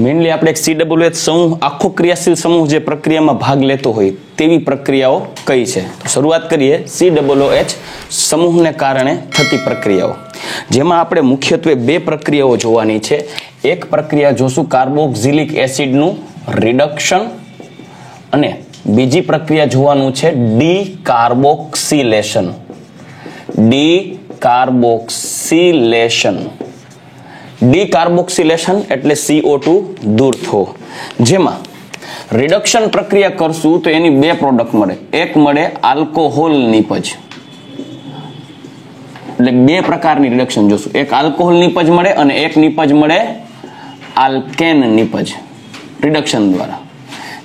Mainly આપણે એક COOH સમૂહ આખો ક્રિયાશીલ સમૂહ જે પ્રક્રિયામાં ભાગ લેતો હોય તેવી પ્રક્રિયાઓ કઈ છે? તો શરૂઆત કરીએ COOH સમૂહને કારણે થતી પ્રક્રિયાઓ, જેમાં આપણે મુખ્યત્વે બે પ્રક્રિયાઓ જોવાની છે. એક પ્રક્રિયા જોશું કાર્બોક્સિલિક એસિડનું રિડક્શન અને બીજી પ્રક્રિયા જોવાનું છે ડીકાર્બોક્સિલેશન. ડીકાર્બોક્સિલેશન એટલે CO2 દૂર થવો. જેમાં રિડક્શન પ્રક્રિયા કરશું તો એની બે પ્રોડક્ટ મળે. એક મળે આલ્કોહોલ નિપજ, એટલે બે પ્રકારની રિડક્શન જોશું. એક આલ્કોહોલ નિપજ મળે અને એક નિપજ મળે આલ્કેન નિપજ રિડક્શન દ્વારા.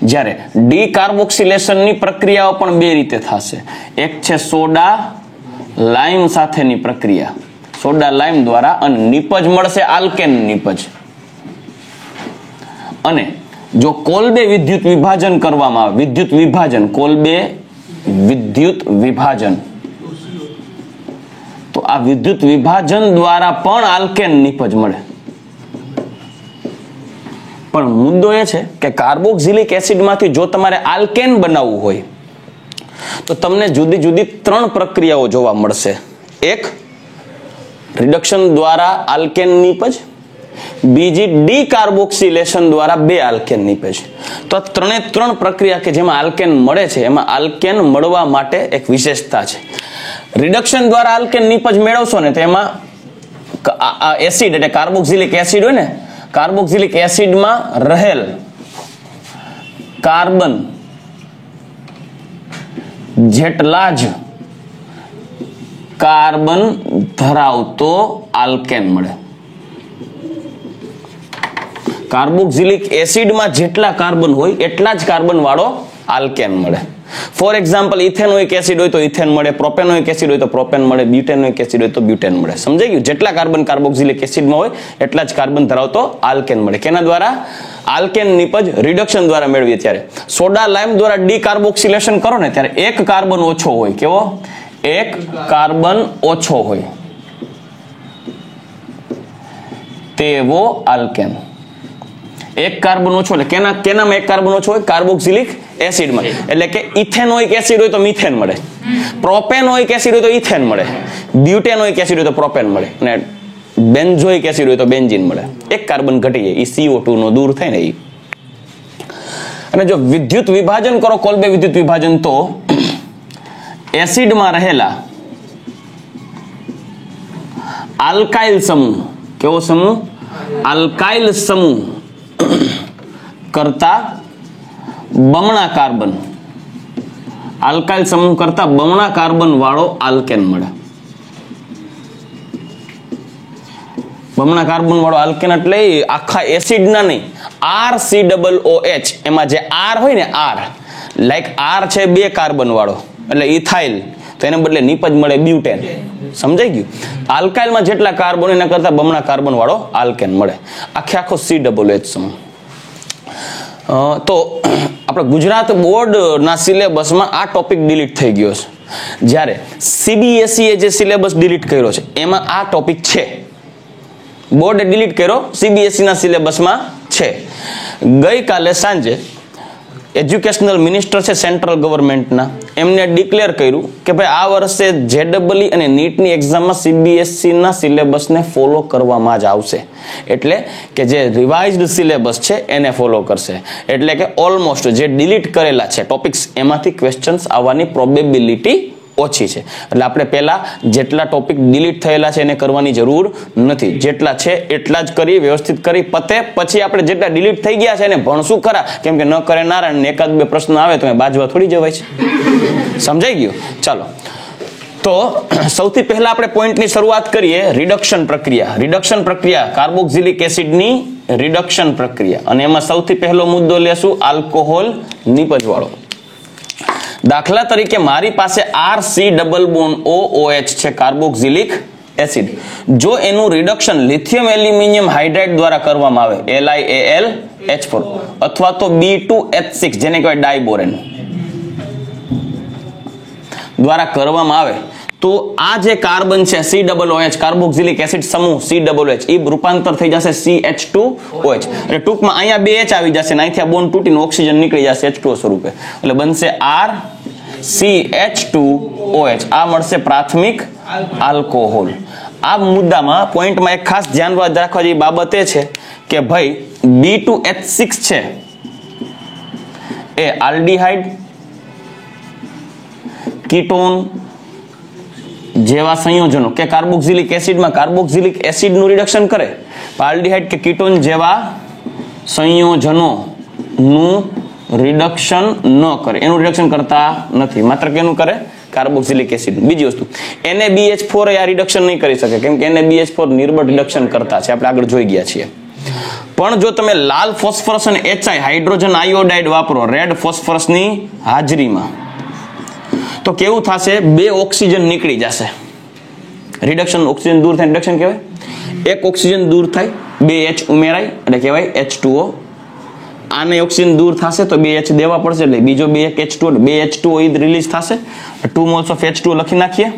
જ્યારે ડીકાર્બોક્સિલેશનની પ્રક્રિયાઓ પણ બે રીતે થશે. એક છે સોડા લાઇમ સાથેની પ્રક્રિયા, સોડા લાઇમ દ્વારા, અને નિપજ મળશે આલ્કેન નિપજ. અને જો કોલબે વિદ્યુત વિભાજન કરવામાં આવે, કોલબે વિદ્યુત વિભાજન, તો આ વિદ્યુત વિભાજન દ્વારા પણ આલ્કેન નિપજ મળે. પણ મુદ્દો એ છે કે કાર્બોક્સિલિક એસિડમાંથી જો તમારે આલ્કેન બનાવવું હોય તો તમને જુદી જુદી ત્રણ પ્રક્રિયાઓ જોવા મળશે. એક રિડક્શન દ્વારા આલ્કેન નિપજ, બીજી ડીકાર્બોક્સિલેશન દ્વારા બે આલ્કેન નિપજ. તો ત્રણે ત્રણ પ્રક્રિયા કે જેમાં આલ્કેન મળે છે, એમાં આલ્કેન મળવા માટે એક વિશેષતા છે. રિડક્શન દ્વારા આલ્કેન નિપજ મેળવશો ને તો એમાં એસિડ એટલે કાર્બોક્સિલિક એસિડ હોય ને, કાર્બોક્સિલિક એસિડમાં રહેલ કાર્બન જેટલા જ કાર્બન ધરાવતો આલ્કેન મળે. કાર્બોક્સિલિક એસિડમાં જેટલા કાર્બન હોય એટલા જ કાર્બન વાળો આલ્કેન મળે. ફોર એક્ઝામ્પલ ઇથેનોઇક એસિડ હોય તો ઇથેન મળે, પ્રોપેનોઇક એસિડ હોય તો પ્રોપેન મળે, બ્યુટેનોઇક એસિડ હોય તો બ્યુટેન મળે. સમજાઈ ગયું? જેટલા કાર્બન કાર્બોક્સિલિક એસિડમાં હોય એટલા જ કાર્બન ધરાવતો આલ્કેન મળે. કેના દ્વારા? આલ્કેન નિપજ રિડક્શન દ્વારા મેળવીએ ત્યારે. સોડા લાઇમ દ્વારા ડીકાર્બોક્સિલેશન કરો ને ત્યારે એક કાર્બન ઓછો હોય. કેવો? એક કાર્બન ઓછો હોય તેવો આલ્કેન. એક કાર્બન ઓછો એટલે કેનામાં એક કાર્બન ઓછો હોય? કાર્બોક્સિલિક એસિડમાં. એટલે કે ઇથેનોઇક એસિડ હોય તો મિથેન મળે, પ્રોપેનોઇક એસિડ હોય તો ઇથેન મળે, બ્યુટેનોઇક એસિડ હોય તો પ્રોપેન મળે, અને બેન્ઝોઇક એસિડ હોય તો બેન્ઝીન મળે. એક કાર્બન ઘટી જાય, એ CO2 નો દૂર થાય ને એ. અને જો વિદ્યુત વિભાજન કરો, કોલબે વિદ્યુત વિભાજન, તો એસિડમાં રહેલા આલ્કાઇલ સમૂહ, કેવો સમૂહ? આલ્કાઇલ સમૂહ કરતા બમણા કાર્બન, આલ્કાઇલ સમૂહ કરતા બમણા કાર્બન વાળો આલ્કેન મળે. બમણા કાર્બન વાળો આલ્કેન એટલે આખા એસિડના નહીં, RCOOH, એમાં જે R હોય ને, R લાઈક R છે બે કાર્બન વાળો એટલે ઇથાઇલ, તો એને બદલે નિપજ મળે બ્યુટેન. સમજાઈ ગયું? આલ્કાઇલમાં જેટલા કાર્બન એના કરતા બમણા કાર્બન વાળો આલ્કેન મળે. આખો COOH સમૂહ. તો આપણે ગુજરાત બોર્ડના સિલેબસમાં આ ટોપિક ડિલીટ થઈ ગયો છે. જ્યારે CBSE એ જે સિલેબસ ડિલીટ કર્યો છે એમાં આ ટોપિક છે. બોર્ડે ડિલીટ કર્યો, CBSE ના સિલેબસમાં છે. ગઈકાલે સાંજે એજ્યુકેશનલ મિનિસ્ટર છે સેન્ટ્રલ ગવર્મેન્ટના, એમને ડિક્લેર કર્યું કે ભાઈ આ વર્ષે JEE અને નીટની એક્ઝામમાં CBSE ના સિલેબસને ફોલો કરવામાં જ આવશે. એટલે કે જે રિવાઇઝડ સિલેબસ છે એને ફોલો કરશે. એટલે કે ઓલમોસ્ટ જે ડિલીટ કરેલા છે ટોપિક્સ એમાંથી ક્વેશ્ચન્સ આવવાની પ્રોબેબિલિટી ઓછી છે. એટલે આપણે પહેલા જેટલા ટોપિક ડિલીટ થયેલા છે એને કરવાની જરૂર નથી. જેટલા છે એટલા જ કરી, વ્યવસ્થિત કરી પતે, પછી આપણે જેટલા ડિલીટ થઈ ગયા છે એને ભણશું ખરા, કેમ કે ન કરે નારાયણ, એકાદ બે પ્રશ્ન આવે તો બાજવા થોડી જવાય છે. સમજાઈ ગયું? ચાલો, તો સૌથી પહેલા આપણે પોઈન્ટની શરૂઆત કરીએ. રિડક્શન પ્રક્રિયા. રિડક્શન પ્રક્રિયા, કાર્બોક્સિલિક એસિડની રિડક્શન પ્રક્રિયા, અને એમાં સૌથી પહેલો મુદ્દો લેશું આલ્કોહોલ નિપજ વાળો. દાખલા તરીકે મારી પાસે RCOOH છે, કાર્બોક્સિલિક એસિડ. જો એનું રિડક્શન લિથિયમ એલ્યુમિનિયમ હાઇડ્રાઇડ દ્વારા કરવામાં આવે, LiAlH4, અથવા તો B2H6 જેને કહેવાય ડાયબોરેન દ્વારા કરવામાં આવે, તો તો આ જે કાર્બન છે COOH કાર્બોક્સિલિક એસિડ સમૂહ COOH એ રૂપાંતર થઈ જશે CH2OH એટલે ટૂંકમાં અહીંયા 2H આવી જશે અને અહીંથી આ બોન્ડ તૂટીને ઓક્સિજન નીકળી જશે H2O સ્વરૂપે એટલે બનશે RCH2OH આ મળશે પ્રાથમિક આલ્કોહોલ આ મુદ્દામાં પોઈન્ટમાં એક ખાસ ધ્યાન રાખવા જેવી બાબત એ છે કે ભાઈ B2H6 છે એ આલ્ડીહાઇડ કીટોન જેવા સંયોજનો કે કાર્બોક્સિલિક એસિડમાં કાર્બોક્સિલિક એસિડનું રિડક્શન કરે આલ્ડીહાઇડ કે કીટોન જેવા સંયોજનોનું રિડક્શન ન કરે એનું રિડક્શન કરતા નથી માત્ર કેનું કરે કાર્બોક્સિલિક એસિડ બીજી વસ્તુ NaBH4 આ રિડક્શન નહીં કરી શકે કેમ કે NaBH4 નિર્બળ રિડક્શન કરતા છે આપણે આગળ જોઈ ગયા છીએ પણ જો તમે લાલ ફોસ્ફરસ અને HI હાઇડ્રોજન આયોડાઇડ વાપરો રેડ ફોસ્ફરસની હાજરીમાં તો કેવું થશે બે ઓક્સિજન નીકળી જશે રિડક્શન ઓક્સિજન દૂર થાય રિડક્શન કહેવાય એક ઓક્સિજન દૂર થાય બે H ઉમેરાય એટલે કહેવાય H2O આને ઓક્સિજન દૂર થશે તો બે H દેવા પડશે એટલે બીજો બે એક H2O એટલે બે H2O રિલીઝ થશે 2 મોલ્સ ઓફ H2O લખી નાખીએ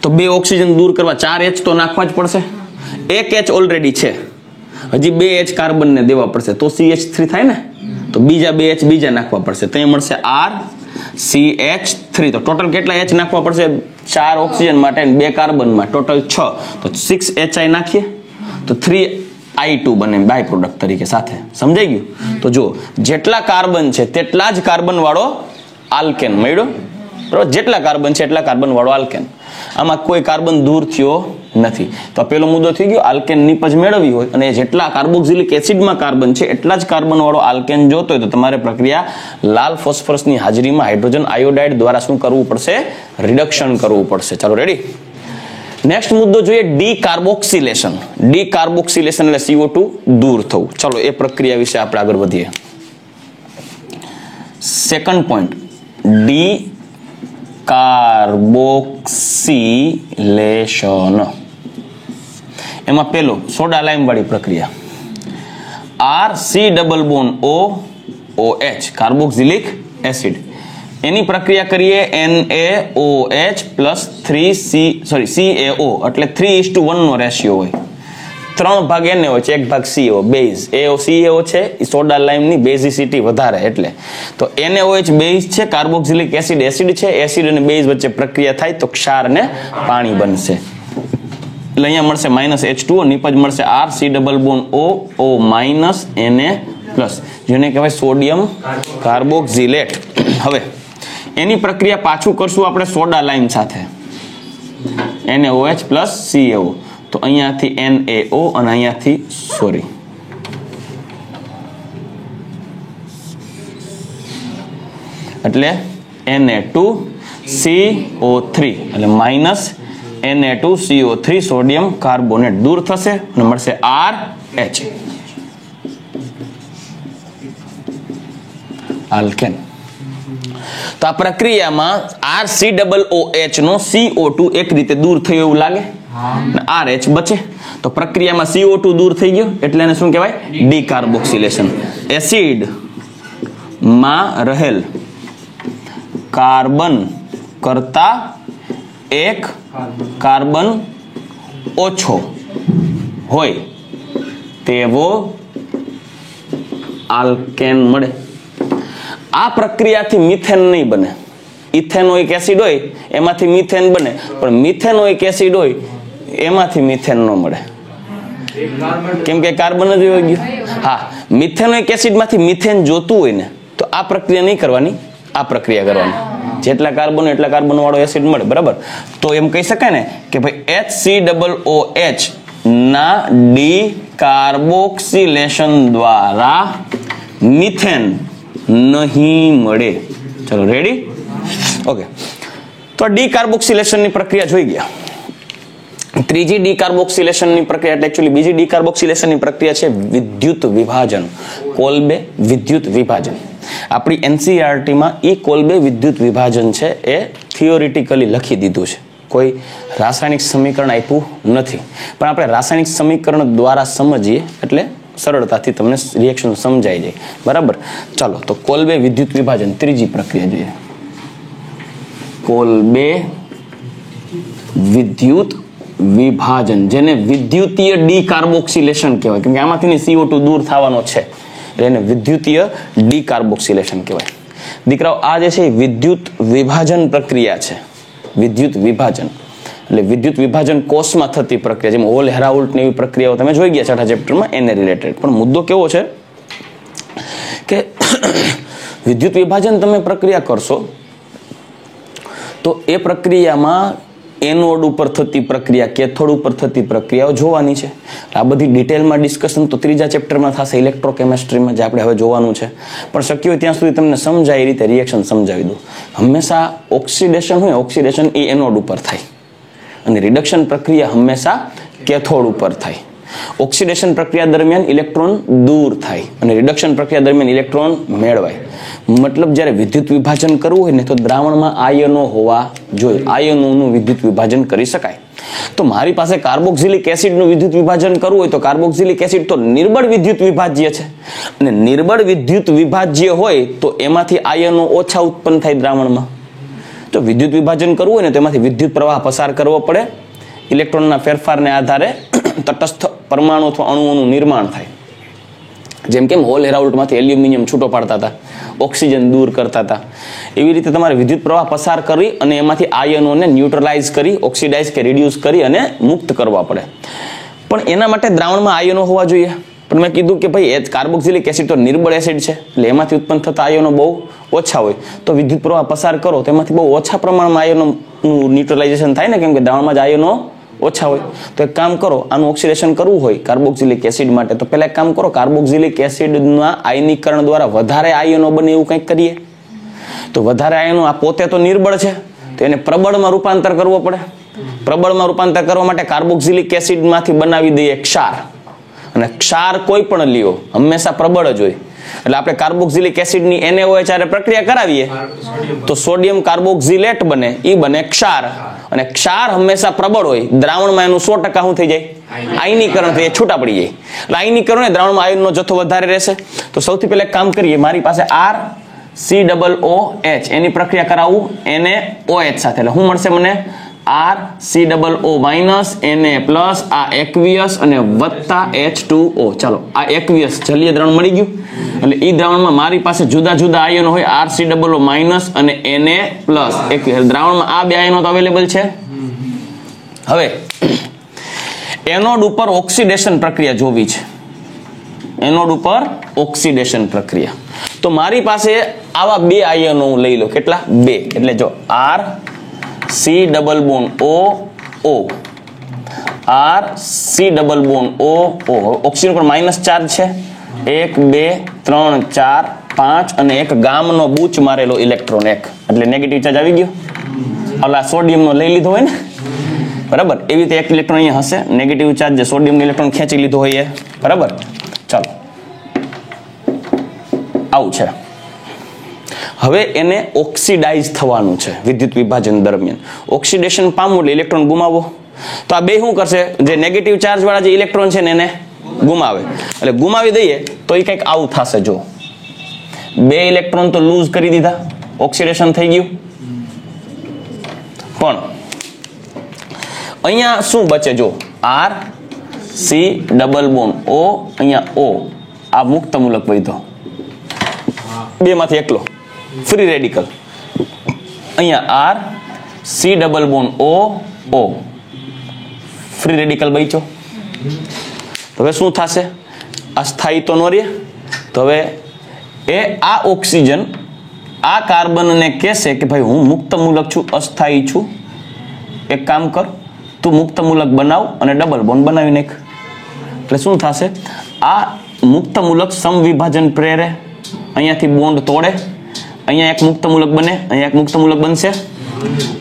તો બે ઓક્સિજન દૂર કરવા 4 H તો નાખવા જ પડશે એક H ઓલરેડી છે હજી બે H કાર્બન ને દેવા પડશે તો CH3 થાય ને તો બીજા બે H બીજા નાખવા પડશે તો એ મળશે RCH3 તો ટોટલ કેટલા H નાખવા પડશે 4 ઓક્સિજન માટે અને 2 કાર્બન માં ટોટલ 6 તો 6HI નાખીએ તો 3I2 બને બાય પ્રોડક્ટ તરીકે સાથે સમજાઈ ગયું તો જો જેટલા કાર્બન છે તેટલા જ કાર્બન વાળો આલ્કેન મળ્યો બરાબર જેટલા કાર્બન છે એટલા કાર્બન વાળો આલ્કેન આમાં કોઈ કાર્બન દૂર થયો નથી તો પેલો મુદ્દો થઈ ગયો આલ્કેન નિપજ મેળવવી હોય અને જેટલા કાર્બોક્સિલિક એસિડમાં કાર્બન છે એટલા જ કાર્બન વાળો આલ્કેન જોતો હોય તો તમારે પ્રક્રિયા લાલ ફોસ્ફરસની હાજરીમાં હાઇડ્રોજન આયોડાઇડ દ્વારા શું કરવું પડશે રિડક્શન કરવું પડશે ચાલો રેડી નેક્સ્ટ મુદ્દો જોઈએ ડીકાર્બોક્સિલેશન ડીકાર્બોક્સિલેશન એટલે CO2 દૂર થવું ચલો એ પ્રક્રિયા વિશે આપણે આગળ વધીએ સેકન્ડ પોઈન્ટ ડીકાર્બોક્સિલેશન એમાં પેલો સોડા લાઇમ વાળી પ્રક્રિયા RC double bond OH carboxylic acid એની પ્રક્રિયા કરીએ NaOH પ્લસ 3 CaO એટલે 3:1 નો રેશિયો હોય 3 ભાગ Na હોય છે 1 ભાગ CO બેઝ CaO છે એ સોડા લાઇમ ની બેઝિસિટી વધારે એટલે તો NaOH બેઝ છે કાર્બોક્સિલિક એસિડ છે એસિડ અને બેઝ વચ્ચે પ્રક્રિયા થાય તો ક્ષાર ને પાણી બનશે એટલે અહીંયા મળશે -H2O નિપજ મળશે RC double bond O Na plus જેને કહેવાય સોડિયમ કાર્બોક્સિલેટ હવે એની પ્રક્રિયા પાછું કરશું આપણે સોડા લાઇમ સાથે NaOH પ્લસ CaO તો અહીંયાથી NaO અને અહીંયાથી સોરી એટલે Na2CO3 એટલે -Na2CO3 સોડિયમ કાર્બોનેટ દૂર થશે અને મળશે RH આલ્કેન તો આ પ્રક્રિયામાં RCOOH નો CO2 એક રીતે દૂર થયો એવું લાગે RH બચે તો પ્રક્રિયામાં CO2 દૂર થઈ ગયો એટલે એને શું કહેવાય ડીકાર્બોક્સિલેશન એસિડ માં રહેલ કાર્બન કરતા એક કાર્બન ઓછો હોય તેવો આલ્કેન મળે આ પ્રક્રિયાથી મિથેન નહીં બને ઇથેનોઇક એસિડ હોય એમાંથી મિથેન બને પણ મિથેનોઇક એસિડ હોય એમાંથી મિથેન ન મળે કેમ કે કાર્બન જ હોય ગયું હા મિથેનોઇક એસિડમાંથી મિથેન જોતું હોય ને તો આ પ્રક્રિયા નહીં કરવાની આ પ્રક્રિયા કરવાની જેટલા કાર્બન એટલા કાર્બન વાળો એસિડ મળે બરાબર તો એમ કહી શકાય ને કે ભાઈ HCOOH ના ડીકાર્બોક્સિલેશન દ્વારા મિથેન નહીં મળે ચલો રેડી ઓકે તો ડીકાર્બોક્સિલેશનની પ્રક્રિયા જોઈ ગયા ત્રીજી ડીકાર્બોક્સિલેશનની પ્રક્રિયા એટલે એકચ્યુઅલી બીજી ડીકાર્બોક્સિલેશનની પ્રક્રિયા છે વિદ્યુત વિભાજન કોલ્બે વિદ્યુત વિભાજન આપણી NCERT માં ઈ કોલ્બે વિદ્યુત વિભાજન છે એ થિયોરિટિકલી લખી દીધું છે કોઈ રાસાયણિક સમીકરણ આપ્યું નથી પણ આપણે રાસાયણિક સમીકરણ દ્વારા સમજીએ એટલે સરળતાથી તમને રિએક્શન સમજાઈ જાય બરાબર ચાલો તો કોલ્બે વિદ્યુત વિભાજન ત્રીજી પ્રક્રિયા જોઈએ કોલ્બે વિદ્યુત વિભાજન, જેને વિદ્યુતીય ડીકાર્બોક્સિલેશન કહેવાય, કેમ કે આમાંથી CO2 દૂર થવાનો છે એટલે એને વિદ્યુતીય ડીકાર્બોક્સિલેશન કહેવાય. દીકરાઓ, આ જે છે એ વિદ્યુત વિભાજન પ્રક્રિયા છે. વિદ્યુત વિભાજન એટલે વિદ્યુત વિભાજન કોષમાં થતી પ્રક્રિયા, જેમ હોલ હેરાઉલ્ટ એવી પ્રક્રિયાઓ તમે જોઈ ગયા છઠ્ઠા ચેપ્ટરમાં, એને રિલેટેડ. પણ મુદ્દો કેવો છે કે વિદ્યુત વિભાજન તમે પ્રક્રિયા કરશો તો એ પ્રક્રિયામાં એનોડ ઉપર થતી પ્રક્રિયા, કેથોડ ઉપર થતી પ્રક્રિયાઓ જોવાની છે. આ બધી ડિટેલમાં ડિસ્કશન તો ત્રીજા ચેપ્ટરમાં થશે, ઇલેક્ટ્રોકેમિસ્ટ્રીમાં, જે આપણે હવે જોવાનું છે. પણ શક્ય હોય ત્યાં સુધી તમને સમજાય એ રીતે રિએક્શન સમજાવી દઉં. હંમેશા ઓક્સિડેશન હોય, ઓક્સિડેશન એ એનોડ ઉપર થાય અને રિડક્શન પ્રક્રિયા હંમેશા કેથોડ ઉપર થાય. ઓક્સિડેશન પ્રક્રિયા દરમિયાન ઇલેક્ટ્રોન દૂર થાય અને રિડક્શન પ્રક્રિયા દરમિયાન ઇલેક્ટ્રોન મેળવાય. મતલબ જ્યારે વિદ્યુત વિભાજન કરવું હોય ને તો દ્રાવણમાં આયનો હોવા જોઈએ, આયનોનું વિદ્યુત વિભાજન કરી શકાય. તો મારી પાસે કાર્બોક્સિલિક એસિડનું વિદ્યુત વિભાજન કરવું હોય તો કાર્બોક્સિલિક એસિડ તો નિર્બળ વિદ્યુત વિભાજ્ય છે અને નિર્બળ વિદ્યુત વિભાજ્ય હોય તો એમાંથી આયનો ઓછા ઉત્પન્ન થાય દ્રાવણમાં. તો વિદ્યુત વિભાજન કરવું હોય ને તો એમાંથી વિદ્યુત પ્રવાહ પસાર કરવો પડે. ઇલેક્ટ્રોનના ફેરફારને આધારે તટસ્થ પરમાણુ અથવા અણુઓનું નિર્માણ થાય. જેમ કેમ હોલ હેરાઉલ્ટમાંથી એલ્યુમિનિયમ છૂટો પાડતા હતા, ઓક્સિજન દૂર કરતા હતા, એવી રીતે તમારે વિદ્યુત પ્રવાહ પસાર કરી અને એમાંથી આયનોને ન્યુટ્રલાઇઝ કરી, ઓક્સિડાઇઝ કે રિડ્યુસ કરી અને મુક્ત કરવા પડે. પણ એના માટે દ્રાવણમાં આયનો હોવા જોઈએ. પણ મેં કીધું કે ભાઈ કાર્બોક્સિલિક એસિડ તો નિર્બળ એસિડ છે એટલે એમાંથી ઉત્પન્ન થતા આયનો બહુ ઓછા હોય. તો વિદ્યુત પ્રવાહ પસાર કરો તો એમાંથી બહુ ઓછા પ્રમાણમાં આયનોનું ન્યુટ્રલાઇઝેશન થાય ને, કેમ કે દ્રાવણમાં જ આયનો ઓછા હોય. તો એક કામ કરો, આનું ઓક્સિડેશન કરવું હોય કાર્બોક્સિલિક એસિડ માટે તો પહેલા એક કામ કરો, કાર્બોક્સિલિક એસિડના આયનીકરણ દ્વારા વધારે આયનો બને એવું કંઈક કરીએ. તો વધારે આયનો, આ પોતે તો નિર્બળ છે તો એને પ્રબળમાં રૂપાંતર કરવો પડે. પ્રબળમાં રૂપાંતર કરવા માટે કાર્બોક્સિલિક એસિડમાંથી બનાવી દઈએ ક્ષાર, અને ક્ષાર કોઈ પણ લ્યો હંમેશા પ્રબળ જ હોય. એટલે આપણે કાર્બોક્સિલિક એસિડની NaOH હારે પ્રક્રિયા કરાવીએ તો સોડિયમ કાર્બોક્સિલેટ બને, એ બને ક્ષાર. અને ક્ષાર હંમેશા પ્રબળ હોય, દ્રાવણમાં એનું 100% શું થઈ જાય? આયનીકરણ થઈ છૂટા પડી જાય. એટલે આયનીકરણ દ્રાવણમાં આયનનો જથ્થો વધારે રહેશે. તો સૌથી પહેલા એક કામ કરીએ, મારી પાસે RCOOH એની પ્રક્રિયા કરાવું NaOH સાથે. એટલે શું મળશે મને? RCOO માઇનસ Na પ્લસ આ એક્વિયસ અને વત્તા H2O. ચાલો, આ એક્વિયસ જલીય દ્રાવણ મળી ગયું. એટલે એ દ્રાવણમાં મારી પાસે જુદા જુદા આયનો હોય, RCOO માઇનસ અને Na પ્લસ એક્વિયસ. દ્રાવણમાં આ બે આયનો તો અવેલેબલ છે. હવે એનોડ ઉપર ઓક્સિડેશન પ્રક્રિયા જોવી છે. એનોડ ઉપર ઓક્સિડેશન પ્રક્રિયા. તો મારી પાસે આવા બે આયનો હું લઈ લો. કેટલા? બે. એટલે જો C double bond O C double bond O. Oxygen પર માઇનસ ચાર્જ છે. 1 2 3 4 5 અને એક ગામનો બૂચ મારેલો ઇલેક્ટ્રોન 1, એટલે નેગેટિવ ચાર્જ આવી ગયો. ઓલા સોડિયમનો લઈ લીધો હોય ને, બરાબર? એવી રીતે એક ઇલેક્ટ્રોન અહીંયા હશે, નેગેટિવ ચાર્જ જે સોડિયમનો ઇલેક્ટ્રોન ખેંચી લીધો હોય, બરાબર? ચાલો, આવું છે. હવે એને ઓક્સિડાઇઝ થવાનું છે વિદ્યુત વિભાજન દરમિયાન. ઓક્સિડેશન પામવું એટલે ઇલેક્ટ્રોન ગુમાવો. તો આ બે શું કરશે? જે નેગેટિવ ચાર્જ વાળા જે ઇલેક્ટ્રોન છે ને એને ગુમાવે. એટલે ગુમાવી દઈએ તો એ કંઈક આવું થશે. જો બે ઇલેક્ટ્રોન તો લૂઝ કરી દીધા, ઓક્સિડેશન થઈ ગયું. પણ અહીંયા શું બચે? જો RC ડબલ બોન્ડ O, અહીંયા O, આ મુક્ત મૂલક વધ્યો, બે માંથી એકલો ફ્રી રેડિકલ. અહીંયા RC double bond O free radical બચ્યો. તો હવે શું થશે? આ સ્થાયી તો નો રહે. તો હવે એ આ ઓક્સિજન આ કાર્બનને કહેશે કે ભાઈ હું મુક્ત મૂલક છું, અસ્થાયી છું, એક કામ કર, તું મુક્ત મૂલક બનાવ અને ડબલ બોન્ડ બનાવી નાખ. એટલે શું થશે? આ મુક્ત મૂલક સમવિભાજન પ્રેરે, અહીંયાથી બોન્ડ તોડે, અહીંયા એક મુક્ત મૂલક બને, અહીંયા એક મુક્ત મૂલક બનશે,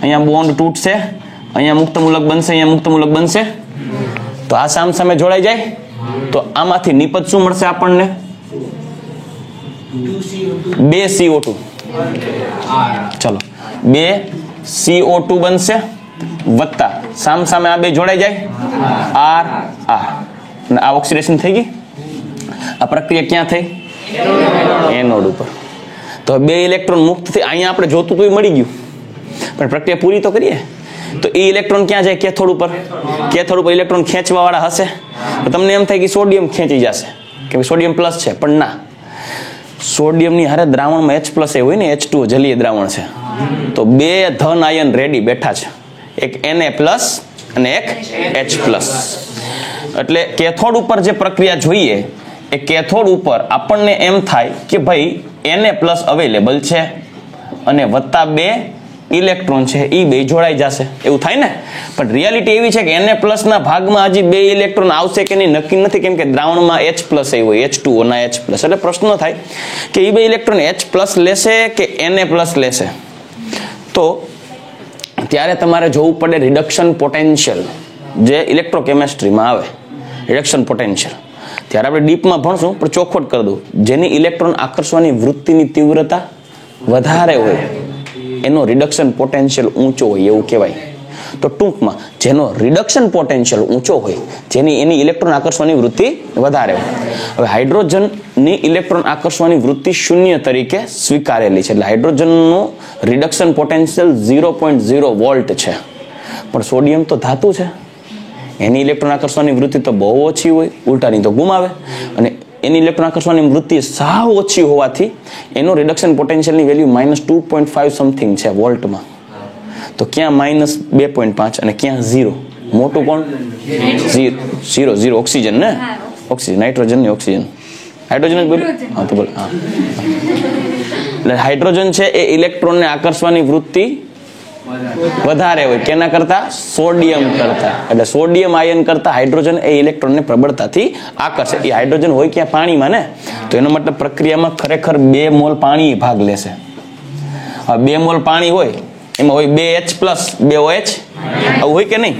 અહીંયા બોન્ડ તૂટશે, અહીંયા મુક્ત મૂલક બનશે, અહીંયા મુક્ત મૂલક બનશે. તો આ સામ સામે જોડાઈ જાય તો આમાંથી નિપજ શું મળશે આપણને? 2 CO2. ચલો, 2 CO2 બનશે વત્તા સામ સામે આ બે જોડાઈ જાય R અને આ ઓક્સિડેશન થઈ ગઈ. આ પ્રક્રિયા ક્યાં થઈ? એનોડ ઉપર. તો બે ઇલેક્ટ્રોન મુક્ત થઈ. અહીંયા આપણે જોતું તો મળી ગયું, પણ પ્રક્રિયા પૂરી તો કરીએ. તો એ ઇલેક્ટ્રોન ક્યાં જાય? કેથોડ ઉપર. કેથોડ ઉપર ઇલેક્ટ્રોન ખેંચવા વાળા હશે તો તમને એમ થાય કે સોડિયમ ખેંચી જશે કે સોડિયમ પ્લસ છે, પણ ના, સોડિયમની હારે દ્રાવણમાં H+ એ હોય ને, H2O જલીય દ્રાવણ છે, તો બે ધન આયન રેડી બેઠા છે, એક Na+ અને એક H+. એટલે કેથોડ ઉપર જે પ્રક્રિયા જોઈએ એ કેથોડ ઉપર આપણને એમ થાય કે ભાઈ Na+ અવેલેબલ છે અને વત્તા બે ઇલેક્ટ્રોન છે, એ બે જોડાઈ જશે, એવું થાય ને. પણ રિયાલિટી એવી છે કે Na+ ના ભાગમાં હજી બે ઇલેક્ટ્રોન આવશે કે નહીં નક્કી નથી, કેમ કે દ્રાવણમાં H+ એ હોય, H2O ના H+. એટલે પ્રશ્ન થાય કે એ બે ઇલેક્ટ્રોન H+ લેશે કે Na+ લેશે. તો ત્યારે તમારે જોવું પડે રિડક્શન પોટેન્શિયલ, જે ઇલેક્ટ્રોકેમિસ્ટ્રીમાં આવે, રિડક્શન પોટેન્શિયલ. ત્યારે આપણે ડીપમાં ભણશું, પણ ચોખવટ કરી દઉં, જેની ઇલેક્ટ્રોન આકર્ષવાની વૃત્તિની તીવ્રતા વધારે હોય એનો રિડક્શન પોટેન્શિયલ ઊંચો હોય એવું કહેવાય. તો ટૂંકમાં જેનો રિડક્શન પોટેન્શિયલ ઊંચો હોય, એની ઇલેક્ટ્રોન આકર્ષવાની વૃત્તિ વધારે હોય. હવે હાઇડ્રોજનની ઇલેક્ટ્રોન આકર્ષવાની વૃત્તિ 0 તરીકે સ્વીકારેલી છે, એટલે હાઇડ્રોજનનું રિડક્શન પોટેન્શિયલ 0.0 વોલ્ટ છે. પણ સોડિયમ તો ધાતુ છે, એની ઇલેક્ટ્રોન આકર્ષવાની વૃત્તિ તો બહુ ઓછી હોય, ઉલટાની તો ગુમાવે, અને એની ઇલેક્ટ્રોન આકર્ષવાની વૃત્તિ સાવ ઓછી હોવાથી એનો રિડક્શન પોટેન્શિયલની વેલ્યુ -2.5 સમથિંગ છે વોલ્ટમાં. તો ક્યાં -2.5 અને ક્યાં 0? મોટું કોણ? 0 ઓક્સિજન ને, ઓક્સિજન, નાઇટ્રોજન ને ઓક્સિજન, હાઇડ્રોજન જ બોલ. હા તો બોલ. હા, એટલે હાઇડ્રોજન છે એ ઇલેક્ટ્રોનને આકર્ષવાની વૃત્તિ વધારે હોય કેના કરતા? સોડિયમ કરતા. એટલે સોડિયમ આયન કરતા હાઇડ્રોજન એ ઇલેક્ટ્રોનને પ્રબળતાથી આકર્ષે. એ હાઇડ્રોજન હોય ક્યાં? પાણીમાં ને. તો એનો મતલબ પ્રક્રિયામાં ખરેખર 2 મોલ પાણી ભાગ લેશે. હવે 2 મોલ પાણી હોય એમાં હોય 2H+, 2OH, આવું હોય કે નહીં?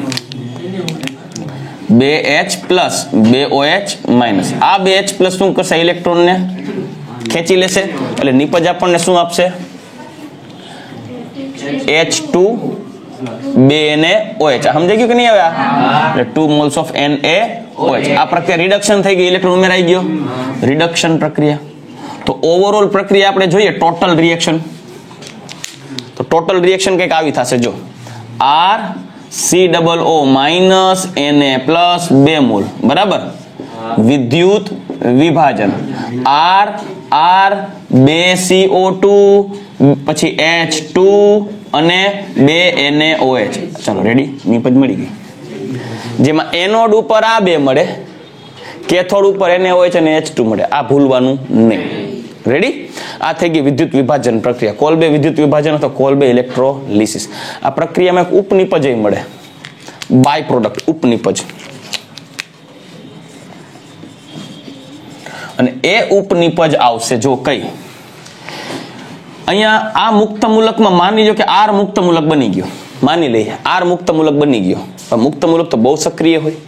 2H+, 2OH-. આ 2H+ શું કરશે? ઇલેક્ટ્રોનને ખેંચી લેશે, એટલે નિપજ આપણને શું આપશે? H2 2NaOH. સમજાઈ ગયું કે નહીં? હવે એટલે 2 moles of NaOH. આ પ્રક્રિયા રિડક્શન થઈ ગઈ, ઇલેક્ટ્રોન ઉમેરાઈ ગયો, રિડક્શન પ્રક્રિયા. તો ઓવરઓલ પ્રક્રિયા આપણે જોઈએ ટોટલ રિએક્શન. તો ટોટલ રિએક્શન કંઈક આવી થશે, જો RCOO Na+ 2 મોલ, બરાબર. વિદ્યુત વિભાજન R 2CO2 પછી H2 અને 2 NaOH. ચાલો રેડી, નિપજ મળી ગઈ. જેમાં એનોડ ઉપર આ બે મળે, કેથોડ ઉપર NaOH અને H2 મળે. આ ભૂલવાનું નહીં. રેડી? આ થઈ ગઈ વિદ્યુત વિભાજન પ્રક્રિયા, કોલબે વિદ્યુત વિભાજન અથવા કોલબે ઇલેક્ટ્રોલિસિસ. આ પ્રક્રિયામાં એક ઉપનિપજ મળે, બાય પ્રોડક્ટ ઉપનિપજ. અને એ ઉપનિપજ આવશે જો કઈ અહીંયા આ મુક્ત મૂલકમાં માની લો કે R મુક્ત મૂલક બની ગયો, માની લઈએ R મુક્ત મૂલક બની ગયો. પણ મુક્ત મૂલક તો બહુ સક્રિય હોય,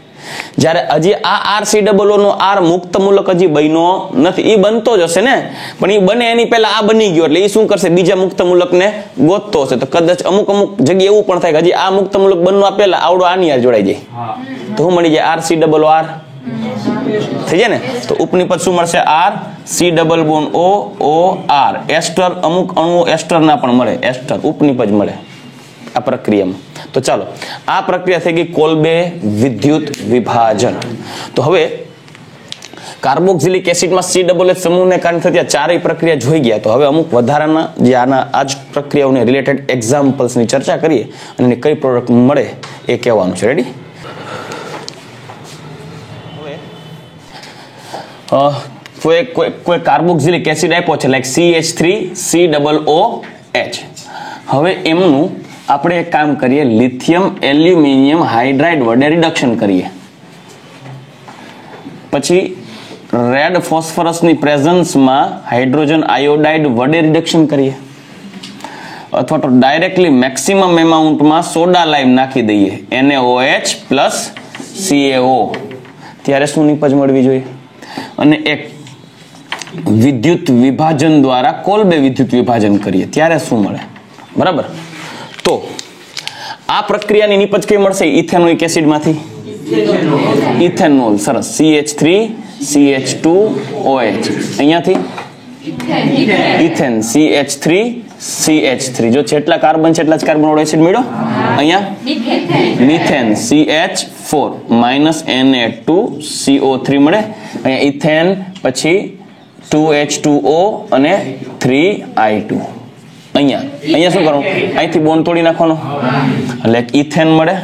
જ્યારે હજી આ RCOO નો R મુક્ત મૂલક હજી બન્યો નથી. એ બનતો જ હશે ને, પણ એ બને એની પહેલા આ બની ગયો, એટલે એ શું કરશે? બીજા મુક્ત મૂલકને ગોતતો હશે. તો કદાચ અમુક જગ્યાએ એવું પણ થાય કે હજી આ મુક્ત મૂલક બનવા પહેલા આવડો આની યાર જોડાઈ જાય, તો શું મળી જાય? RCOO થઈ જાય ને. તો ઉપનિપદ શું મળશે? RCOOR. એસ્ટર, અમુક અણુઓ એસ્ટર ના પણ મળે, એસ્ટર ઉપનિપજ મળે આ પ્રક્રિયામાં. તો ચાલો, આ પ્રક્રિયા થઈ ગઈ કોલબે વિદ્યુત વિભાજન. તો હવે કાર્બોક્સિલિક એસિડમાં COOH સમૂહને કારણે થતી ચારેય પ્રક્રિયા જોઈ ગયા. તો હવે અમુક વધારાના જે આના આ જ પ્રક્રિયાઓને રિલેટેડ એક્ઝામ્પલ્સની ચર્ચા કરીએ અને એને કઈ પ્રોડક્ટ મળે એ કહેવાનું છે. રેડી? કોઈ કાર્બોક્સિલિક એસિડ આપ્યો છે, લાઈક CH3COOH. હવે એમનું આપણે એક કામ કરીએ, લિથિયમ એલ્યુમિનિયમ હાઇડ્રાઇડ વડે રિડક્શન કરીએ. પછી રેડ ફોસ્ફરસની પ્રેઝન્સમાં હાઇડ્રોજન આયોડાઇડ વડે રિડક્શન કરીએ, અથવા તો ડાયરેક્ટલી મેક્સિમમ એમાઉન્ટમાં સોડા લાઈમ નાખી દઈએ, NaOH પ્લસ CaO. ત્યારે શું નિપજ મળવી જોઈએ? અને એક વિદ્યુત વિભાજન દ્વારા કોલબે વિદ્યુત વિભાજન કરીએ ત્યારે શું મળે? બરાબર. તો આ પ્રક્રિયાની નિપજ કઈ મળશે? ઇથેનોઇક એસિડમાંથી ઇથેનોલ. સરસ. CH3CH2OH. અહીંયાથી ઇથેન CH3 CH3 જો જેટલા કાર્બન છે એટલા જ કાર્બન વાળો એસિડ મળ્યો અહીંયા મિથેન CH4 -Na2CO3 મળે અહીંયા ઇથેન પછી 2H2O અને 3I2 અહીંયા શું કરવું અહીંથી બોન્ડ તોડી નાખવાનો એટલે ઇથેન મળે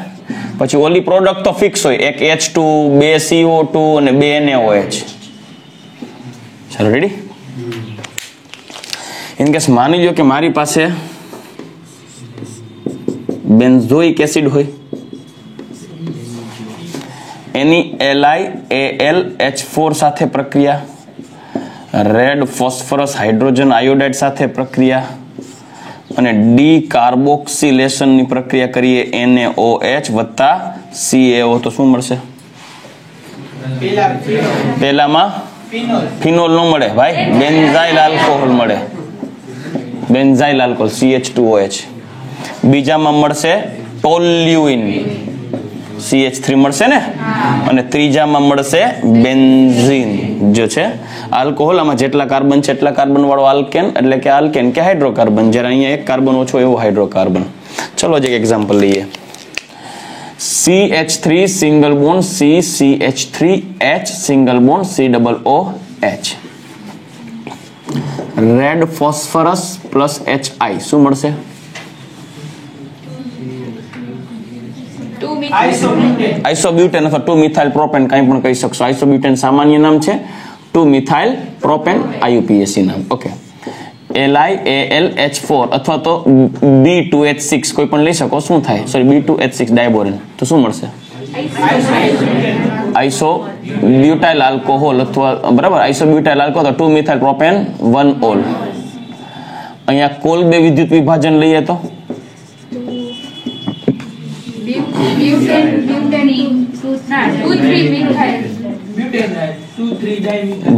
પછી ઓલી પ્રોડક્ટ તો ફિક્સ હોય એક H2 બે CO2 અને બે NaOH ચાલો રેડી ઇન કેસ માની લો કે મારી પાસે બેન્ઝોઇક એસિડ હોય એની LiAlH4 સાથે પ્રક્રિયા રેડ ફોસ્ફરસ હાઇડ્રોજન આયોડાઇડ સાથે પ્રક્રિયા અને ડી કાર્બોક્સિલેશન ની પ્રક્રિયા કરીએ NaOH વત્તા CaO તો શું મળશે પહેલામાં ફિનોલ નો મળે ભાઈ બેન્ઝાઇલ આલ્કોહોલ મળે બેન્ઝાઇલ આલ્કોહોલ CH2OH બીજામાં મળશે ટોલ્યુઇન CH3 મળશે ને અને ત્રીજામાં મળશે બેન્ઝીન જો છે આલ્કોહોલ આમાં જેટલા કાર્બન છે એટલા કાર્બન વાળો આલ્કેન એટલે કે આલ્કેન કે હાઇડ્રોકાર્બન જ્યારે અહીંયા એક કાર્બન ઓછો એવો હાઇડ્રોકાર્બન ચલો એક એક્ઝામ્પલ લઈએ CH3 single bond CCH3H single bond COOH red phosphorus plus HI શું મળશે આઇસોબ્યુટેન અથવા 2 મિથાઇલ પ્રોપેન કંઈ પણ કહી શકશો આઇસોબ્યુટેન સામાન્ય નામ છે 2 મિથાઇલ પ્રોપેન IUPAC નામ ઓકે LiAlH4 અથવા તો B2H6 કોઈ પણ લઈ શકો શું થાય સોરી B2H6 ડાયબોરેન તો શું મળશે આઇસોબ્યુટાઇલ આલ્કોહોલ અથવા બરાબર આઇસોબ્યુટાઇલ આલ્કોહોલ 2 મિથાઇલ પ્રોપેન 1 ઓલ અહીંયા કોલ બે વિદ્યુત વિભાજન લઈએ તો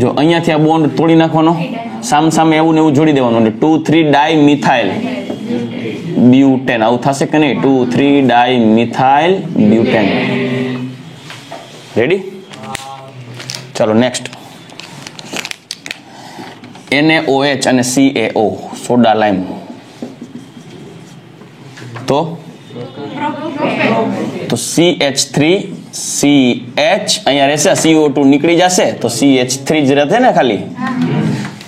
જો અહીંયાથી આ બોન્ડ તોડી નાખવાનો સામ સામે એવું ને એવું જોડી દેવાનું એટલે 2,3 ડાયમિથાઇલ બ્યુટેન આવું થશે કે નહીં 2,3 ડાયમિથાઇલ બ્યુટેન રેડી ચાલો નેક્સ્ટ NaOH અને CaO સોડા લાઈમ તો CH3 CH અહીંયા રહેશે CO2 નીકળી જશે તો CH3 જ રહે ને ખાલી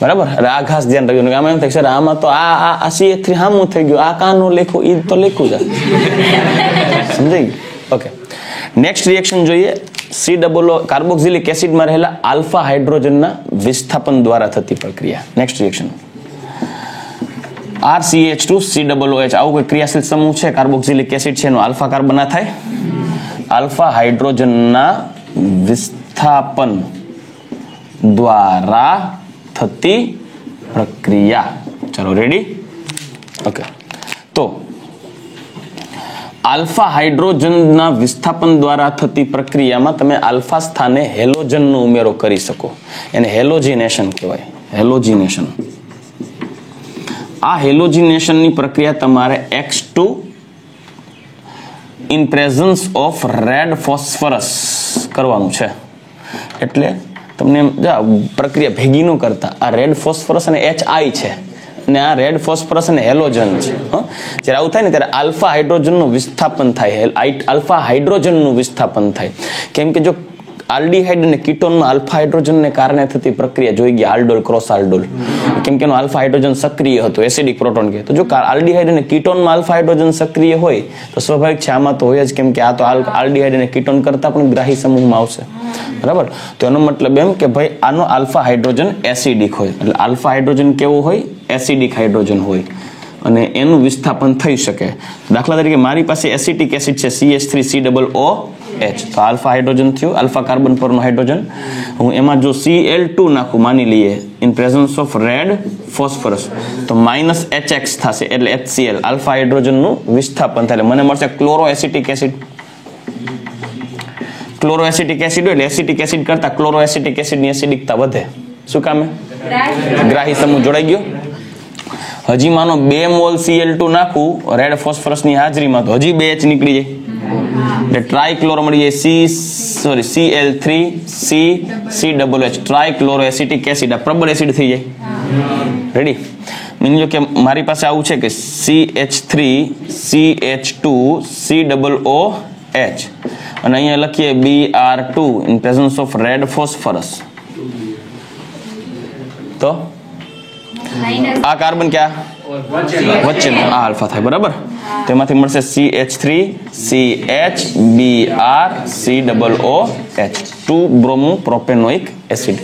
બરાબર આ ખાસ ધ્યાન રાખજો આમાં એમ થાય સર આમાં તો આ CH3 હામું થઈ ગયું આ કાનો લેખો ઈ તો લેખું જ સમજાઈ ઓકે નેક્સ્ટ રિએક્શન જોઈએ COO કાર્બોક્સિલિક એસિડમાં રહેલા આલ્ફા હાઇડ્રોજનના વિસ્થાપન દ્વારા થતી પ્રક્રિયા નેક્સ્ટ રિએક્શન RCH2 COOH આવું કોઈ ક્રિયાશીલ સમૂહ છે કાર્બોક્સિલિક એસિડ છે એનો આલ્ફા કાર્બન ના થાય આલ્ફા હાઇડ્રોજનના વિસ્થાપન દ્વારા થતી પ્રક્રિયા ચાલો રેડી ઓકે તો આલ્ફા હાઇડ્રોજનના વિસ્થાપન દ્વારા થતી પ્રક્રિયામાં તમે આલ્ફા સ્થાને હેલોજનનો ઉમેરો કરી શકો એને હેલોજિનેશન કહેવાય હેલોજિનેશન આ હેલોજિનેશનની પ્રક્રિયા તમારે X2 in presence of red phosphorus કરવાનું છે એટલે તમને પ્રક્રિયા ભેગી ન કરતા આ રેડ ફોસ્ફરસ અને HI છે અને આ રેડ ફોસ્ફરસ અને હેલોજન છે જ્યારે આવું થાય ને ત્યારે આલ્ફા હાઇડ્રોજનનું વિસ્થાપન થાય આલ્ફા હાઇડ્રોજનનું વિસ્થાપન થાય કેમ કે જો આલ્ડીહાઇડ અને કીટોનમાં આલ્ફા હાઇડ્રોજનને કારણે થતી પ્રક્રિયા જોઈ ગઈ આલ્ડોલ ક્રોસ આલ્ડોલ કેમ કે એનો આલ્ફા હાઇડ્રોજન સક્રિય હતો એસિડિક પ્રોટોન કે તો જો આલ્ડીહાઇડ અને કીટોનમાં આલ્ફા હાઇડ્રોજન સક્રિય હોય તો સ્વાભાવિક છે આમાં તો હોય જ કેમ કે આ તો આલ્ડીહાઇડ અને કીટોન કરતા પણ ગ્રાહી સમૂહમાં આવશે બરાબર તો એનો મતલબ એમ કે ભાઈ આનો આલ્ફા હાઇડ્રોજન એસિડિક હોય એટલે આલ્ફા હાઇડ્રોજન કેવો હોય એસિડિક હાઇડ્રોજન હોય અને એનું વિસ્થાપન થઈ શકે દાખલા તરીકે મારી પાસે એસિટિક એસિડ છે CH3COOH તો આલ્ફા હાઇડ્રોજન થયું આલ્ફા કાર્બન પરનો હાઇડ્રોજન હું એમાં જો Cl2 નાખું માની લઈએ in presence of red phosphorus તો -HX થશે એટલે HCl આલ્ફા હાઇડ્રોજનનું વિસ્થાપન થાય મને મળશે ક્લોરોએસિટિક એસિડ ક્લોરોએસિટિક એસિડ એટલે એસિટિક એસિડ કરતા ક્લોરોએસિટિક એસિડની એસિડિકતા વધે શું કામે ગ્રાહી સમૂહ જોડાઈ ગયો હજી માનો 2 મોલ Cl2 નાખું રેડ ફોસ્ફરસની હાજરીમાં તો હજી 2 H નીકળી જાય એટલે ટ્રાઇક્લોરો મળી જાય Cl3CCOOH ટ્રાઇક્લોરોએસિટિક એસિડ આ પ્રબળ એસિડ થઈ જાય રેડી મીન કે મારી પાસે આવું છે કે CH3 CH2 COOH અને અહીંયા લખીએ Br2 in presence of red phosphorus, તો આ કાર્બન ક્યાં વચ્ચેનો આ આલ્ફા થાય, બરાબર. તેમાંથી મળશે CH3 CH Br COOH 2 bromo propanoic acid.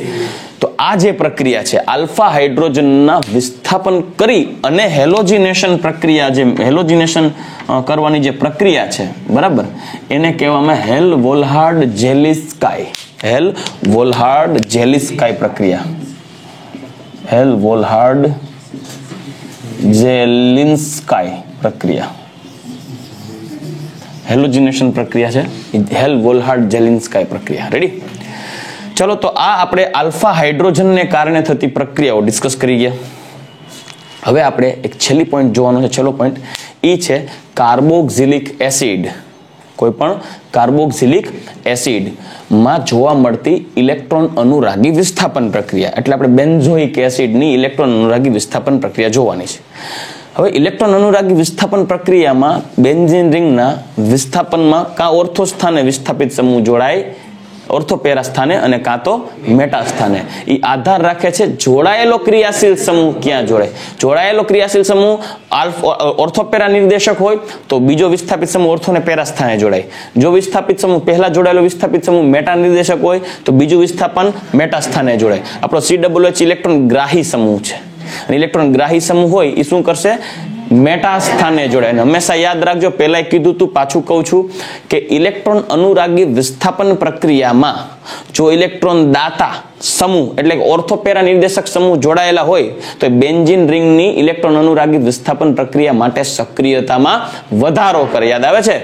તો આ જે પ્રક્રિયા છે આલ્ફા હાઇડ્રોજનના વિસ્થાપન કરી અને હેલોજિનેશન પ્રક્રિયા, જે હેલોજિનેશન કરવાની જે પ્રક્રિયા છે, બરાબર, એને કહેવામાં હેલ વોલ્હાર્ડ જેલિસ્કાય, હેલ વોલ્હાર્ડ જેલિસ્કાય પ્રક્રિયા, હેલ વોલ્હાર્ડ જેલિન્સ્કાય પ્રક્રિયા, હેલોજિનેશન પ્રક્રિયા છે હેલ વોલ્હાર્ડ જેલિન્સ્કાય પ્રક્રિયા. રેડી? ચલો, તો આ આપણે આલ્ફા હાઇડ્રોજનને કારણે થતી પ્રક્રિયાઓ ડિસ્કસ કરી ગયા. હવે આપણે એક છેલ્લી પોઈન્ટ જોવાનો છે. છેલ્લો પોઈન્ટ એ છે કાર્બોક્સિલિક એસિડ. કોઈ પણ કાર્બોક્સિલિક એસિડ માં જોવા મળતી ઇલેક્ટ્રોન અનુરાગી વિસ્થાપન પ્રક્રિયા, એટલે આપણે બેન્ઝોઇક એસિડની ઇલેક્ટ્રોન અનુરાગી વિસ્થાપન પ્રક્રિયા જોવાની છે. હવે ઇલેક્ટ્રોન અનુરાગી વિસ્થાપન પ્રક્રિયામાં બેન્ઝીન રિંગના વિસ્થાપનમાં કાં ઓર્થો સ્થાને વિસ્થાપિત સમૂહ જોડાય, ઓર્થો પેરા સ્થાને, અને કાં તો મેટા સ્થાને. એ આધાર રાખે છે જોડાયેલો ક્રિયાશીલ સમૂહ ક્યાં જોડાય. જોડાયેલો ક્રિયાશીલ સમૂહ ઓર્થો પેરા નિર્દેશક હોય તો બીજો વિસ્થાપિત સમૂહ ઓર્થો ને પેરા સ્થાને જોડાય. જો વિસ્થાપિત સમૂહ પહેલા જોડાયેલો વિસ્થાપિત સમૂહ મેટા નિર્દેશક હોય તો બીજું વિસ્થાપન મેટા સ્થાને જોડાય. આપણો COOH ઇલેક્ટ્રોન ગ્રાહી સમૂહ છે, અને ઇલેક્ટ્રોન ગ્રાહી સમૂહ હોય એ શું કરશે? મેટા સ્થાને જોડાય. અને હંમેશા યાદ રાખજો, પહેલા કીધું તું, પાછું કહું છું કે ઇલેક્ટ્રોન અનુરાગી વિસ્થાપન પ્રક્રિયામાં જો ઇલેક્ટ્રોન દાતા સમૂહ એટલે ઓર્થોપેરા નિર્દેશક સમૂહ જોડાયેલા હોય તો બેન્ઝીન રિંગની ઇલેક્ટ્રોન અનુરાગી વિસ્થાપન પ્રક્રિયા માટે સક્રિયતામાં વધારો કરે. યાદ આવે છે?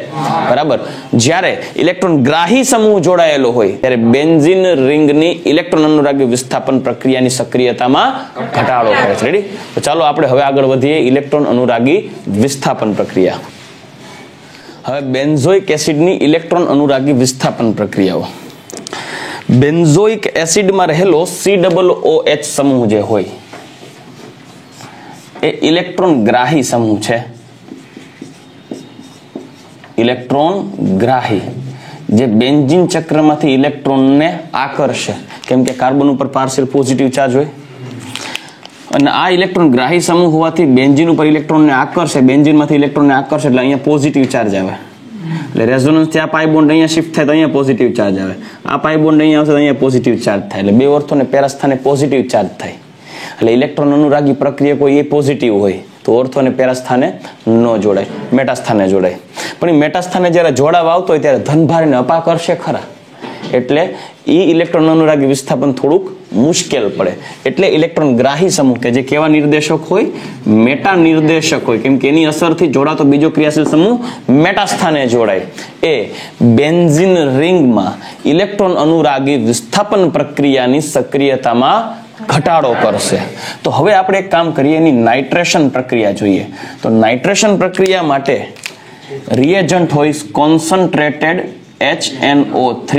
બરાબર. જ્યારે ઇલેક્ટ્રોન ગ્રાહી સમૂહ જોડાયેલો હોય ત્યારે બેન્ઝીન રિંગની ઇલેક્ટ્રોન અનુરાગી વિસ્થાપન પ્રક્રિયાની સક્રિયતામાં ઘટાડો કરે છે. રેડી? તો ચાલો આપણે હવે આગળ વધીએ ઇલેક્ટ્રોન અનુરાગી વિસ્થાપન પ્રક્રિયા. હવે બેન્ઝોઇક એસિડની ઇલેક્ટ્રોન અનુરાગી વિસ્થાપન પ્રક્રિયાઓ. બેન્ઝોઇક એસિડમાં રહેલો COOH સમૂહ જે હોય એ ઇલેક્ટ્રોન ગ્રાહી સમૂહ છે. ઇલેક્ટ્રોન ગ્રાહી જે બેન્ઝીન ચક્રમાંથી ઇલેક્ટ્રોનને આકર્ષે, કેમ કે કાર્બન ઉપર પાર્શિયલ પોઝિટિવ ચાર્જ હોય, અને આ ઇલેક્ટ્રોન ગ્રાહી સમૂહ હોવાથી બેન્ઝીન ઉપર ઇલેક્ટ્રોનને આકર્ષે, બેન્ઝીનમાંથી ઇલેક્ટ્રોનને આકર્ષે એટલે અહીંયા પોઝિટિવ ચાર્જ આવે. એટલે રેઝોનન્સ થી આ પાઈ બોન્ડ અહીંયા શિફ્ટ થાય તો અહીંયા પોઝિટિવ ચાર્જ આવે, આ પાઈ બોન્ડ અહીંયા આવશે તો અહીંયા પોઝિટિવ ચાર્જ થાય. એટલે બે ઓર્થોને પેરા સ્થાને પોઝિટિવ ચાર્જ થાય. એટલે ઇલેક્ટ્રોન અનુરાગી પ્રક્રિયા કોઈ એ પોઝિટિવ હોય તો ઓર્થો અને પેરા સ્થાને ન જોડાય, મેટા સ્થાને જોડાય. પણ એ મેટા સ્થાને જ્યારે જોડાવા આવતો હોય ત્યારે ધનભારને અપાકર્ષે ખરા, એટલે એ ઇલેક્ટ્રોન અનુરાગી વિસ્થાપન થોડુંક મુશ્કેલ પડે. એટલે ઇલેક્ટ્રોન ગ્રાહી સમૂહ કે જે કેવા નિર્દેશક હોય? મેટા નિર્દેશક હોય, કેમ કે એની અસરથી જોડાતો બીજો ક્રિયાશીલ સમૂહ મેટા સ્થાને જોડાય. એ બેન્ઝીન રિંગમાં ઇલેક્ટ્રોન અનુરાગી વિસ્થાપન પ્રક્રિયાની સક્રિયતામાં ઘટાડો કરશે. તો હવે આપણે એક કામ કરીએ, એની નાઇટ્રેશન પ્રક્રિયા જોઈએ. તો નાઇટ્રેશન પ્રક્રિયા માટે રિએજન્ટ હોય કોન્સન્ટ્રેટેડ HNO3,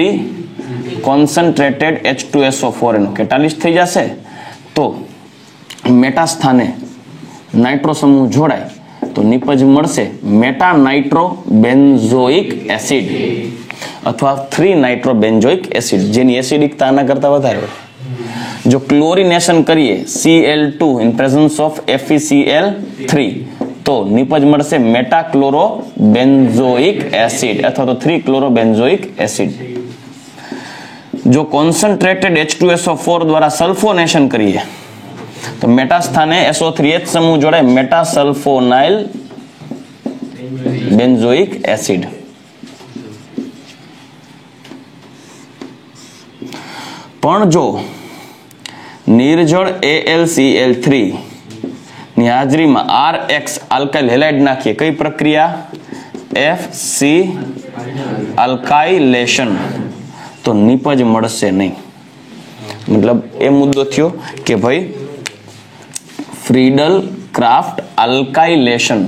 કોન્સન્ટ્રેટેડ H2SO4 એનું કેટાલિસ્ટ થઈ જશે. તો મેટા સ્થાને નાઇટ્રો સમૂહ જોડાય તો નિપજ મળશે મેટા નાઇટ્રો બેન્ઝોઇક એસિડ અથવા 3 નાઇટ્રો બેન્ઝોઇક એસિડ, જેની એસિડિકતા આના કરતા વધારે હોય. જો ક્લોરિનેશન કરીએ Cl2 in presence of FeCl3 તો નિપજ મળશે મેટા ક્લોરો બેન્ઝોઇક એસિડ અથવા તો 3 ક્લોરો બેન્ઝોઇક એસિડ. જો કોન્સન્ટ્રેટેડ H2SO4 દ્વારા સલ્ફોનેશન કરીએ તો મેટા સ્થાને SO3H સમૂહ જોડાય મેટા સલ્ફોનાઇલ બેન્ઝોઇક એસિડ. પણ જો નિર્જળ AlCl3 ની હાજરીમાં RX આલ્કાઇલ હેલાઇડ નાખીએ, કઈ પ્રક્રિયા? FC આલ્કાઇલેશન, તો નિપજ મળશે નહીં. મતલબ એ મુદ્દો થયો કે ભાઈ ફ્રીડલ ક્રાફ્ટ આલ્કાઇલેશન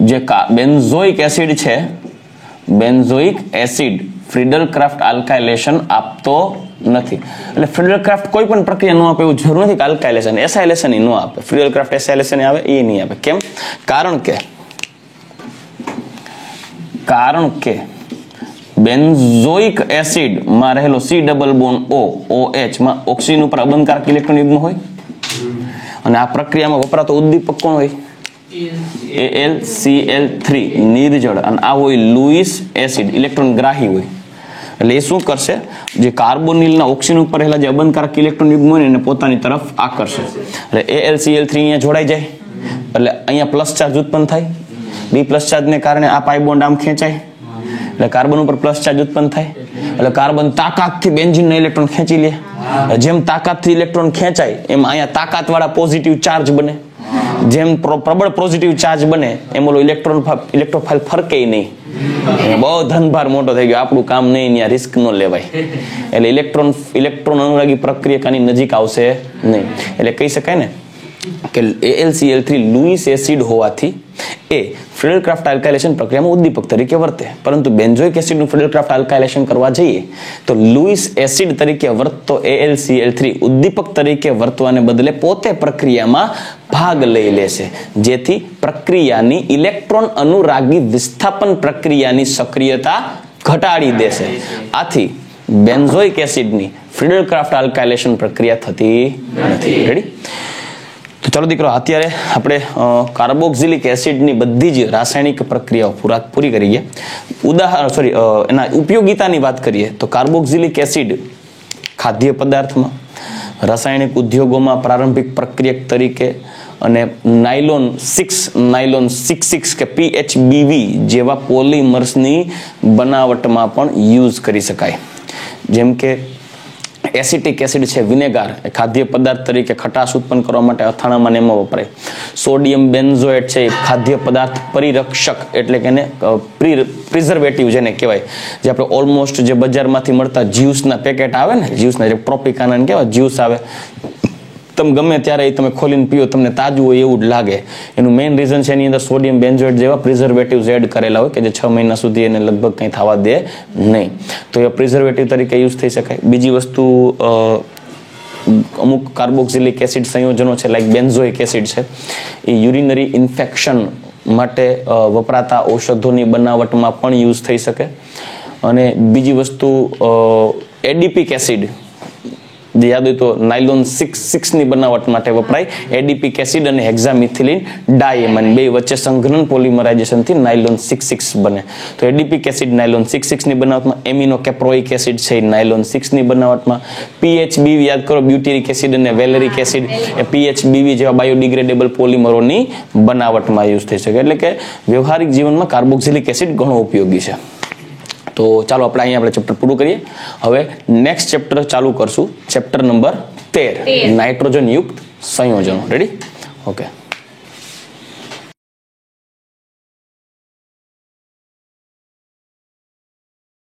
જે બેન્ઝોઇક એસિડ છે, બેન્ઝોઇક એસિડ ફ્રીડલ ક્રાફ્ટ આલ્કાઇલેશન આપતો નથી. એટલે ફ્રીડલ ક્રાફ્ટ કોઈ પણ પ્રક્રિયા ન આપે એવું જરૂર નથી કે આલ્કાઇલેશન એસાઇલેશન ન આપે. ફ્રીડલ ક્રાફ્ટ એસાઇલેશન આવે એ નહીં આપે. કેમ? કારણ કે બેન્ઝોઇક એસિડ માં રહેલો C ડબલ બોન્ડ OH માં ઓક્સિજન ઉપર અબંધકારક ઇલેક્ટ્રોન યુગ્મ હોય અને આ પ્રક્રિયામાં વપરાતો ઉદ્દીપક કોણ હોય? AlCl3 નિર્જળ. અને આ હોય લુઈસ એસિડ ઇલેક્ટ્રોન ગ્રાહી હોય. એટલે એ શું કરશે? જે કાર્બોનિલના ઓક્સિજન ઉપર રહેલા જે અબંધકારક ઇલેક્ટ્રોન યુગ્મ હોય ને એને પોતાની તરફ આકર્ષે. એટલે AlCl3 અહીંયા જોડાઈ જાય એટલે અહીંયા પ્લસ ચાર્જ ઉત્પન્ન થાય. B પ્લસ ચાર્જને કારણે આ પાઈ બોન્ડ આમ ખેંચાય એટલે કાર્બન ઉપર પ્લસ ચાર્જ ઉત્પન્ન થાય. એટલે કાર્બન તાકાતથી બેન્ઝીનના ઇલેક્ટ્રોન ખેંચી લે. જેમ તાકાતથી ઇલેક્ટ્રોન ખેંચાય એમ અહીંયા તાકાતવાળા પોઝિટિવ ચાર્જ બને. જેમ પ્રબળ પોઝિટિવ ચાર્જ બને એમ ઓલો ઇલેક્ટ્રોફાઇલ ફરકે નહીં. બહુ ધનભાર મોટો થઈ ગયો, આપણું કામ નહીં, ત્યાં રિસ્ક ન લેવાય. એટલે ઇલેક્ટ્રોન અનુરાગી પ્રક્રિયકાની નજીક આવશે નહીં. એટલે કહી શકાય ને કે AlCl3 લુઈસ એસિડ હોવાથી એ ફ્રીડલ ક્રાફ્ટ આલ્કાઇલેશન પ્રક્રિયામાં ઉદ્દીપક તરીકે વર્તે. પરંતુ બેન્ઝોઇક એસિડનું ફ્રીડલ ક્રાફ્ટ આલ્કાઇલેશન કરવા જઈએ તો લુઈસ એસિડ તરીકે વર્તતો AlCl3 ઉદ્દીપક તરીકે વર્તવાને બદલે પોતે પ્રક્રિયામાં ભાગ લઈ લેશે, જેથી પ્રક્રિયાની ઇલેક્ટ્રોન અનુરાગી વિસ્થાપન પ્રક્રિયાની સક્રિયતા ઘટાડી દેશે. આથી બેન્ઝોઇક એસિડની ફ્રીડલ ક્રાફ્ટ આલ્કાઇલેશન પ્રક્રિયા થતી નથી. રેડી? તો ચાલો દીકરો, અત્યારે આપણે કાર્બોક્સિલિક એસિડની બધી જ રાસાયણિક પ્રક્રિયાઓ પૂરી કરી ગયા. એના ઉપયોગિતાની વાત કરીએ તો કાર્બોક્સિલિક એસિડ ખાદ્ય પદાર્થમાં, રાસાયણિક ઉદ્યોગોમાં પ્રારંભિક પ્રક્રિયક તરીકે અને નાયલોન 6 કે PHBV જેવા પોલિમર્સની બનાવટમાં પણ યુઝ કરી શકાય. જેમ કે એસિટિક એસિડ છે, વિનેગાર, એ ખાદ્ય પદાર્થ તરીકે ખટાશ ઉત્પન્ન કરવા માટે અથાણામાં ને એમાં વપરાય. સોડિયમ બેન્ઝોએટ છે એ ખાદ્ય પદાર્થ પરિરક્ષક એટલે કે એને પ્રિઝર્વેટિવ જેને કહેવાય, જે આપણે ઓલમોસ્ટ જે બજારમાંથી મળતા જ્યુસના પેકેટ આવે ને, જ્યુસના જે ટ્રોપિકાના કહેવાય જ્યુસ આવે, તમે ગમે ત્યારે એ તમે ખોલીને પીઓ તમને તાજું હોય એવું જ લાગે. એનું મેઇન રીઝન છે એની અંદર સોડિયમ બેન્ઝોએટ જેવા પ્રિઝર્વેટિવ્સ એડ કરેલા હોય કે જે 6 મહિના સુધી એને લગભગ કંઈ થવા દે નહીં. તો એ પ્રિઝર્વેટિવ તરીકે યુઝ થઈ શકાય. બીજી વસ્તુ, અમુક કાર્બોક્સિલિક એસિડ સંયોજનો છે લાઈક બેન્ઝોઇક એસિડ છે, એ યુરિનરી ઇન્ફેક્શન માટે વપરાતા ઔષધોની બનાવટમાં પણ યુઝ થઈ શકે. અને બીજી વસ્તુ, એડિપિક એસિડ યાદ હોય તો નાયલોન 6 ની બનાવટ માટે વપરાય. એડિપિક એસિડ અને હેક્ઝામિથિલિન ડાયએમાઇન બે વચ્ચે સંઘનન પોલિમરાઇઝેશન થી નાયલોન 6 બને. તો એડિપિક એસિડ નાયલોન 6 ની બનાવટમાં, એમિનો કેપ્રોઇક એસિડ છે નાયલોન 6 ની બનાવટમાં, PHBV યાદ કરો, બ્યુટેરિક એસિડ અને વેલેરિક એસિડ એ PHBV જેવા બાયોડિગ્રેડેબલ પોલિમરોની બનાવટમાં યુઝ થઈ શકે. એટલે કે વ્યવહારિક જીવનમાં કાર્બોક્સિલિક એસિડ ઘણો ઉપયોગી છે. તો ચાલો આપણે ચેપ્ટર પૂરું કરીએ. હવે નેક્સ્ટ ચેપ્ટર ચાલુ કરશું, ચેપ્ટર નંબર 13, નાઇટ્રોજન યુક્ત સંયોજનો. રેડી? ઓકે.